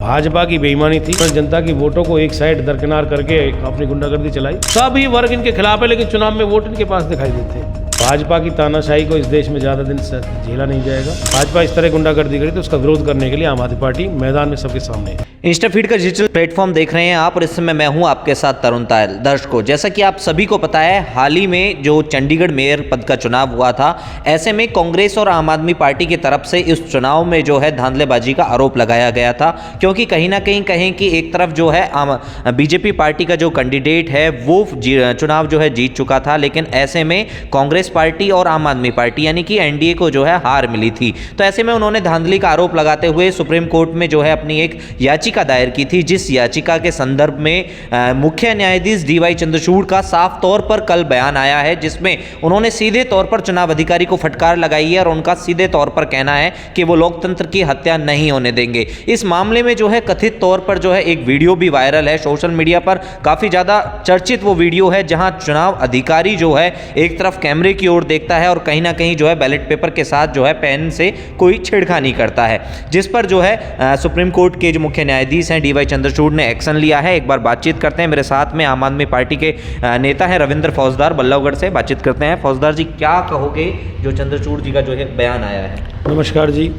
भाजपा की बेईमानी थी, जनता की वोटों को एक साइड दरकिनार करके अपनी गुंडागर्दी चलाई। सभी वर्ग इनके खिलाफ है, लेकिन चुनाव में वोट इनके पास दिखाई देते हैं। भाजपा की तानाशाही को इस देश में ज़्यादा दिन से झेला नहीं जाएगा। भाजपा इस तरह गुंडागर्दी करी तो उसका विरोध करने के लिए आम आदमी पार्टी मैदान में सबके सामने है। इंस्टाफीड का डिजिटल प्लेटफॉर्म देख रहे हैं आप, और इस समय मैं हूं आपके साथ तरुण तायल। दर्शकों, जैसा कि आप सभी को पता है, हाल ही में जो चंडीगढ़ मेयर पद का चुनाव हुआ था, ऐसे में कांग्रेस और आम आदमी पार्टी की तरफ से इस चुनाव में जो है धांधलेबाजी का आरोप लगाया गया था, क्योंकि कहीं ना कहीं कहें कि एक तरफ जो है बीजेपी पार्टी का जो कैंडिडेट है वो चुनाव जो है जीत चुका था, लेकिन ऐसे में कांग्रेस पार्टी और आम आदमी पार्टी यानी कि एनडीए को जो है हार मिली थी। तो ऐसे में उन्होंने धांधली का आरोप लगाते हुए सुप्रीम कोर्ट में जो है अपनी एक याचिका दायर की थी, जिस याचिका के संदर्भ में मुख्य न्यायाधीश डीवाई चंद्रचूड़ का साफ तौर पर कल बयान आया है, जिसमें उन्होंने सीधे तौर पर चुनाव अधिकारी को फटकार लगाई है और उनका सीधे तौर पर कहना है कि वो लोकतंत्र की हत्या नहीं होने देंगे। इस मामले में जो है कथित तौर पर जो है एक वीडियो भी वायरल है सोशल मीडिया पर, काफी ज्यादा चर्चित वो वीडियो है, जहां चुनाव अधिकारी जो है एक तरफ कैमरे की ओर देखता है और कहीं ना कहीं जो है बैलेट पेपर के साथ जो है पेन से कोई छेड़खानी करता है, जिस पर जो है सुप्रीम कोर्ट के जो मुख्य न्यायाधीश हैं डीवाई चंद्रचूड़ ने एक्शन लिया है। एक बार बातचीत करते हैं, मेरे साथ में आम आदमी पार्टी के नेता हैं रविंद्र फौजदार, बल्लभगढ़ से। बातचीत करते हैं। फौजदार जी, क्या कहोगे जो चंद्रचूड़ जी का जो है बयान आया है? नमस्कार जी।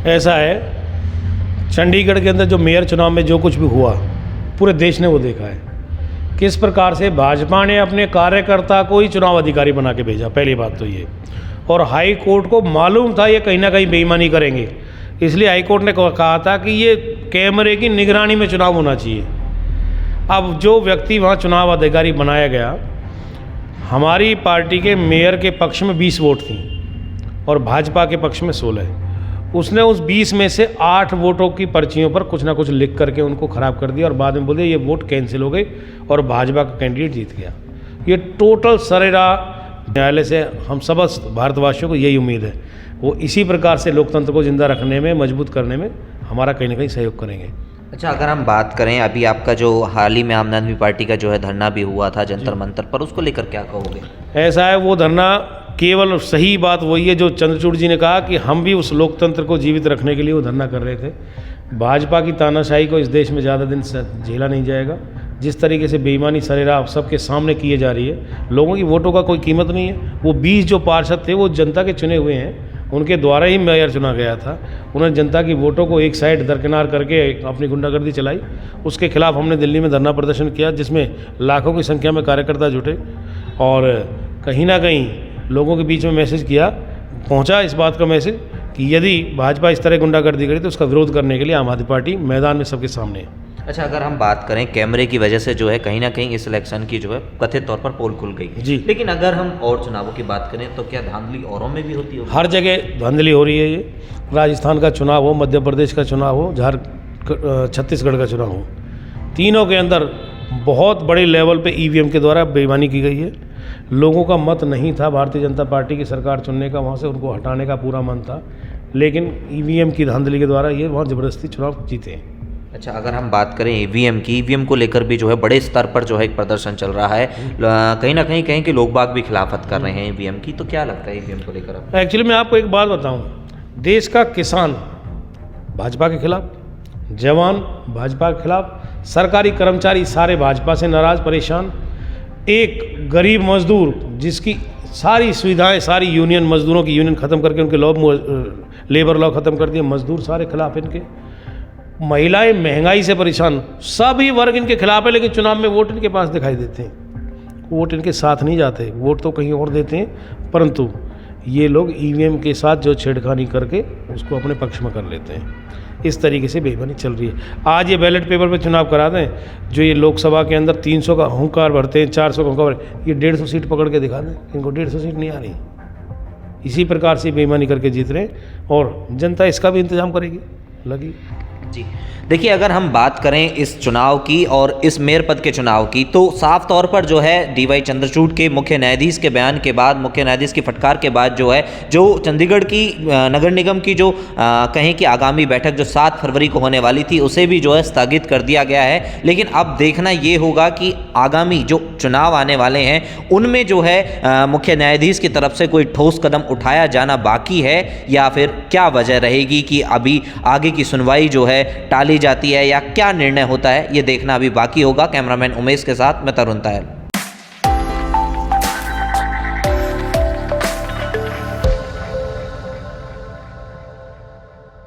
ऐसा है, चंडीगढ़ के अंदर जो मेयर चुनाव में जो कुछ भी हुआ, पूरे देश ने वो देखा है किस प्रकार से भाजपा ने अपने कार्यकर्ता को ही चुनाव अधिकारी बना के भेजा। पहली बात तो ये, और हाई कोर्ट को मालूम था ये कहीं ना कहीं बेईमानी करेंगे, इसलिए हाई कोर्ट ने कहा था कि ये कैमरे की निगरानी में चुनाव होना चाहिए। अब जो व्यक्ति वहाँ चुनाव अधिकारी बनाया गया, हमारी पार्टी के मेयर के पक्ष में 20 वोट थी और भाजपा के पक्ष में 16। उसने उस 20 में से 8 वोटों की पर्चियों पर कुछ ना कुछ लिख करके उनको ख़राब कर दिया और बाद में बोले ये वोट कैंसिल हो गई और भाजपा का कैंडिडेट जीत गया। ये टोटल सरेरा न्यायालय से हम समस्त भारतवासियों को यही उम्मीद है, वो इसी प्रकार से लोकतंत्र को जिंदा रखने में, मजबूत करने में हमारा कहीं ना कहीं सहयोग करेंगे। अच्छा, अगर हम बात करें, अभी आपका जो हाल ही में आम आदमी पार्टी का जो है धरना भी हुआ था जंतर मंतर पर, उसको लेकर क्या कहोगे? ऐसा है, वो धरना केवल सही बात वही है जो चंद्रचूड़ जी ने कहा कि हम भी उस लोकतंत्र को जीवित रखने के लिए वो धरना कर रहे थे। भाजपा की तानाशाही को इस देश में ज़्यादा दिन से झेला नहीं जाएगा। जिस तरीके से बेईमानी सरेरा सबके सामने किए जा रही है, लोगों की वोटों का कोई कीमत नहीं है। वो 20 जो पार्षद थे वो जनता के चुने हुए हैं, उनके द्वारा ही मेयर चुना गया था। उन्होंने जनता की वोटों को एक साइड दरकिनार करके अपनी गुंडागर्दी चलाई। उसके खिलाफ हमने दिल्ली में धरना प्रदर्शन किया, जिसमें लाखों की संख्या में कार्यकर्ता जुटे और कहीं ना कहीं लोगों के बीच में मैसेज किया, पहुंचा इस बात का मैसेज कि यदि भाजपा इस तरह गुंडागर्दी करे तो उसका विरोध करने के लिए आम आदमी पार्टी मैदान में सबके सामने है। अच्छा, अगर हम बात करें, कैमरे की वजह से जो है कहीं ना कहीं इस इलेक्शन की जो है कथित तौर पर पोल खुल गई जी, लेकिन अगर हम और चुनावों की बात करें तो क्या धांधली औरों में भी होती है? हर जगह धांधली हो रही है। ये राजस्थान का चुनाव हो, मध्य प्रदेश का चुनाव हो, छत्तीसगढ़ का चुनाव हो, तीनों के अंदर बहुत बड़े लेवल पे ईवीएम के द्वारा बेईमानी की गई है। लोगों का मत नहीं था भारतीय जनता पार्टी की सरकार चुनने का, वहाँ से उनको हटाने का पूरा मन था, लेकिन ईवीएम की धांधली के द्वारा ये वहाँ ज़बरदस्ती चुनाव जीते हैं। अच्छा, अगर हम बात करें ईवीएम की, ईवीएम को लेकर भी जो है बड़े स्तर पर जो है एक प्रदर्शन चल रहा है, कहीं ना कहीं कहें कि लोग बाग भी खिलाफत कर रहे हैं ईवीएम की, तो क्या लगता है ईवीएम को लेकर? एक्चुअली मैं आपको एक बात बताऊं, देश का किसान भाजपा के खिलाफ, जवान भाजपा के खिलाफ, सरकारी कर्मचारी सारे भाजपा से नाराज परेशान, एक गरीब मजदूर जिसकी सारी सुविधाएं, सारी यूनियन, मजदूरों की यूनियन ख़त्म करके उनके लेबर लॉ ख़त्म कर दिए, मजदूर सारे खिलाफ इनके, महिलाएं महंगाई से परेशान, सभी वर्ग इनके खिलाफ है, लेकिन चुनाव में वोट इनके पास दिखाई देते हैं। वोट इनके साथ नहीं जाते, वोट तो कहीं और देते हैं, परंतु ये लोग ईवीएम के साथ जो छेड़खानी करके उसको अपने पक्ष में कर लेते हैं। इस तरीके से बेईमानी चल रही है। आज ये बैलेट पेपर पे चुनाव करा दें, जो ये लोकसभा के अंदर 300 का हुंकार भरते हैं, 400 का हुंकार, ये 150 सीट पकड़ के दिखा दें, इनको 150 सीट नहीं आ रही। इसी प्रकार से बेईमानी करके जीत रहे हैं और जनता इसका भी इंतजाम करेगी, लगी जी। देखिए, अगर हम बात करें इस चुनाव की और इस मेयर पद के चुनाव की, तो साफ तौर पर जो है डीवाई चंद्रचूड़ के मुख्य न्यायाधीश के बयान के बाद, मुख्य न्यायाधीश की फटकार के बाद जो है, जो चंडीगढ़ की नगर निगम की जो कहें कि आगामी बैठक जो 7 फरवरी को होने वाली थी, उसे भी जो है स्थगित कर दिया गया है। लेकिन अब देखना ये होगा कि आगामी जो चुनाव आने वाले हैं उनमें जो है मुख्य न्यायाधीश की तरफ से कोई ठोस कदम उठाया जाना बाकी है, या फिर क्या वजह रहेगी कि अभी आगे की सुनवाई जो है टाली जाती है या क्या निर्णय होता है, ये देखना अभी बाकी होगा। कैमरामैन उमेश के साथ मैं तरुण तायल।